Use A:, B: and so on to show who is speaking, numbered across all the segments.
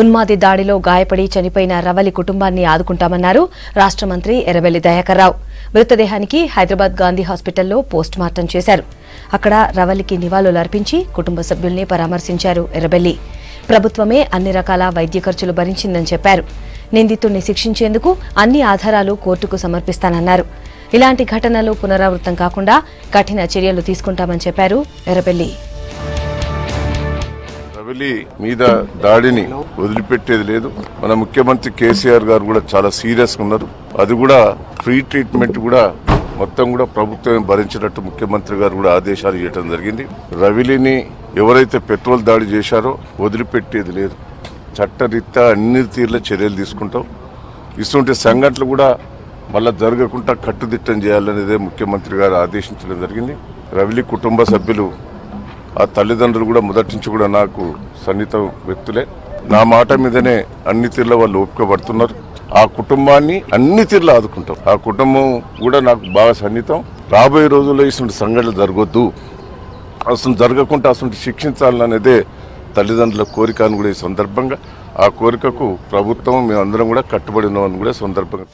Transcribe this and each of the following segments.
A: ఉన్మాది దాడిలో గాయపడి చనిపోయిన రవలి కుటుంబాన్ని ఆదుకుంటామన్నారు రాష్ట్ర మంత్రి ఎర్రబెల్లి దయాకర్ రావు. మృతదేహానికి హైదరాబాద్ గాంధీ హాస్పిటల్లో పోస్ట్ మార్టం చేశారు. అక్కడ రవలికి నివాళులర్పించి కుటుంబ సభ్యుల్ని పరామర్శించారు ఎర్రబెల్లి. ప్రభుత్వమే అన్ని రకాల వైద్య ఖర్చులు భరించిందని చెప్పారు. నిందితుడిని శిక్షించేందుకు అన్ని ఆధారాలు కోర్టుకు సమర్పిస్తానన్నారు. ఇలాంటి ఘటనలు పునరావృతం కాకుండా కఠిన చర్యలు తీసుకుంటామని చెప్పారు ఎర్రబెల్లి.
B: రవలి మీద దాడిని వదిలిపెట్టేది లేదు. మన ముఖ్యమంత్రి కేసీఆర్ గారు కూడా చాలా సీరియస్ గా ఉన్నారు. అది కూడా ఫ్రీ ట్రీట్మెంట్ కూడా మొత్తం కూడా ప్రభుత్వమే భరించినట్టు ముఖ్యమంత్రి గారు కూడా ఆదేశాలు ఇవ్వడం జరిగింది. రవలిని ఎవరైతే పెట్రోల్ దాడి చేశారో వదిలిపెట్టేది లేదు. చట్టరీత్యా అన్ని తీర్ల చర్యలు తీసుకుంటాం. ఇటువంటి సంఘటనలు కూడా మళ్ళా జరగకుండా కట్టుదిట్టం చేయాలనేదే ముఖ్యమంత్రి గారు ఆదేశించడం జరిగింది. రవలి కుటుంబ సభ్యులు ఆ తల్లిదండ్రులు కూడా మొదటి నుంచి కూడా నాకు సన్నిహిత వ్యక్తులే. నా మాట మీదనే అన్ని తీర్ల వాళ్ళు ఒప్పుకోబడుతున్నారు. ఆ కుటుంబాన్ని అన్ని తీర్ల ఆదుకుంటాం. ఆ కుటుంబం కూడా నాకు బాగా సన్నిహితం. రాబోయే రోజుల్లో ఇటువంటి సంఘటనలు జరగొద్దు, అసలు జరగకుండా అసలు శిక్షించాలనేదే తల్లిదండ్రుల కోరిక అని కూడా ఈ సందర్భంగా ఆ కోరికకు ప్రభుత్వం మేమందరం కూడా కట్టుబడి ఉన్నామని కూడా సందర్భంగా.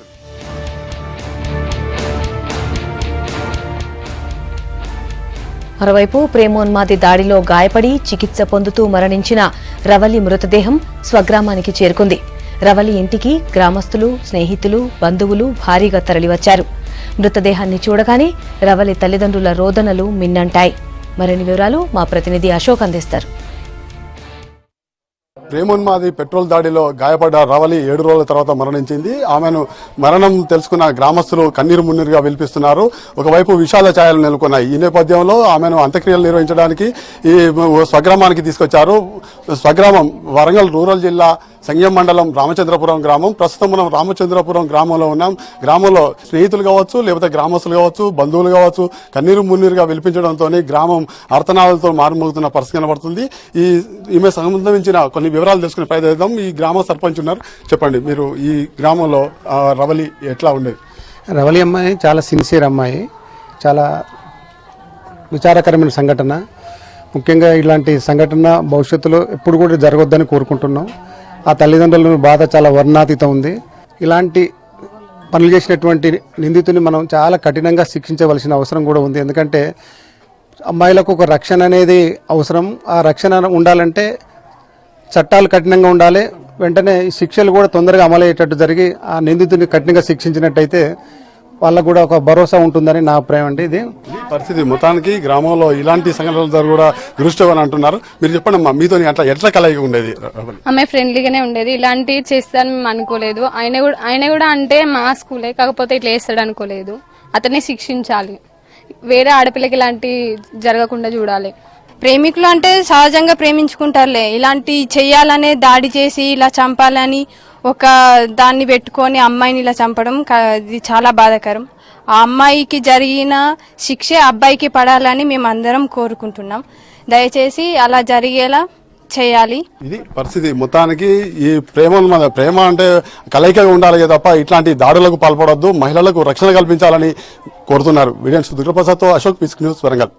A: మరోవైపు ప్రేమోన్మాది దాడిలో గాయపడి చికిత్స పొందుతూ మరణించిన రవలి మృతదేహం స్వగ్రామానికి చేరుకుంది. రవలి ఇంటికి గ్రామస్తులు, స్నేహితులు, బంధువులు భారీగా తరలివచ్చారు. మృతదేహాన్ని చూడగానే రవలి తల్లిదండ్రుల రోదనలు మిన్నంటాయి. మరిన్ని వివరాలు మా ప్రతినిధి అశోక్ అందిస్తారు.
C: ప్రేమోన్మాది పెట్రోల్ దాడిలో గాయపడ్డ రవలి 7 రోజుల తర్వాత మరణించింది. ఆమెను మరణం తెలుసుకున్న గ్రామస్తులు కన్నీరు మున్నీరుగా విలిపిస్తున్నారు. ఒకవైపు విషాద ఛాయలు నెలకొన్నాయి. ఈ నేపథ్యంలో ఆమెను అంత్యక్రియలు నిర్వహించడానికి ఈ స్వగ్రామానికి తీసుకొచ్చారు. స్వగ్రామం వరంగల్ రూరల్ జిల్లా సంగం మండలం రామచంద్రపురం గ్రామం. ప్రస్తుతం మనం రామచంద్రపురం గ్రామంలో ఉన్నాం. గ్రామంలో స్నేహితులు కావచ్చు, లేకపోతే గ్రామస్తులు కావచ్చు, బంధువులు కావచ్చు కన్నీరు మున్నీరుగా విలిపించడంతో గ్రామం అర్తనాలతో మారుమోగుతున్న పరిస్థితి కనబడుతుంది. ఈమె సంబంధించిన కొన్ని వివరాలు తెలుసుకునే ప్రయత్నిద్దాం. ఈ గ్రామ సర్పంచ్ ఉన్నారు. చెప్పండి, మీరు ఈ గ్రామంలో రవలి ఎట్లా ఉండేది?
D: రవలి అమ్మాయి చాలా సిన్సియర్ అమ్మాయి. చాలా విచారకరమైన సంఘటన. ముఖ్యంగా ఇలాంటి సంఘటన భవిష్యత్తులో ఎప్పుడు కూడా జరగొద్దని కోరుకుంటున్నాం. ఆ తల్లిదండ్రుల బాధ చాలా వర్ణాతీతం ఉంది. ఇలాంటి పనులు చేసినటువంటి నిందితుని మనం చాలా కఠినంగా శిక్షించవలసిన అవసరం కూడా ఉంది. ఎందుకంటే అమ్మాయిలకు ఒక రక్షణ అనేది అవసరం. ఆ రక్షణ ఉండాలంటే చట్టాలు కఠినంగా ఉండాలి. వెంటనే శిక్షలు కూడా తొందరగా అమలయ్యేటట్టు జరిగి ఆ నిందితుని కఠినంగా శిక్షించినట్టయితే వాళ్ళకు కూడా ఒక భరోసా ఉంటుందని నా అభిప్రాయం అండి. ఇది
C: పరిస్థితి మొత్తానికి గ్రామంలో ఇలాంటి సంఘటనలు కూడా దృష్టి అని అంటున్నారు. మీరు చెప్పండి అమ్మా, మీతో ఎట్లా కలయిక ఉండేది?
E: ఆమె ఫ్రెండ్లీగానే ఉండేది. ఇలాంటివి చేస్తారని మేము అనుకోలేదు. ఆయన కూడా అంటే మా స్కూలే, కాకపోతే ఇట్లా వేస్తాడు అనుకోలేదు. అతన్ని శిక్షించాలి. వేరే ఆడపిల్లకి ఇలాంటి జరగకుండా చూడాలి.
F: ప్రేమికులు అంటే సహజంగా ప్రేమించుకుంటారులే. ఇలాంటి చెయ్యాలనే దాడి చేసి ఇలా చంపాలని ఒక దాన్ని పెట్టుకొని అమ్మాయిని ఇలా చంపడం ఇది చాలా బాధాకరం. ఆ అమ్మాయికి జరిగిన శిక్షే అబ్బాయికి పడాలని మేము అందరం కోరుకుంటున్నాం. దయచేసి అలా జరిగేలా చేయాలి.
C: ఇది పరిస్థితి మొత్తానికి. ఈ ప్రేమ అంటే కలయికగా ఉండాలి తప్ప ఇట్లాంటి దాడులకు పాల్పడొద్దు. మహిళలకు రక్షణ కల్పించాలని కోరుతున్నారు. వీడియో దుర్గప్రసాద్తో అశోక్, పిస్క్ న్యూస్, వరంగల్.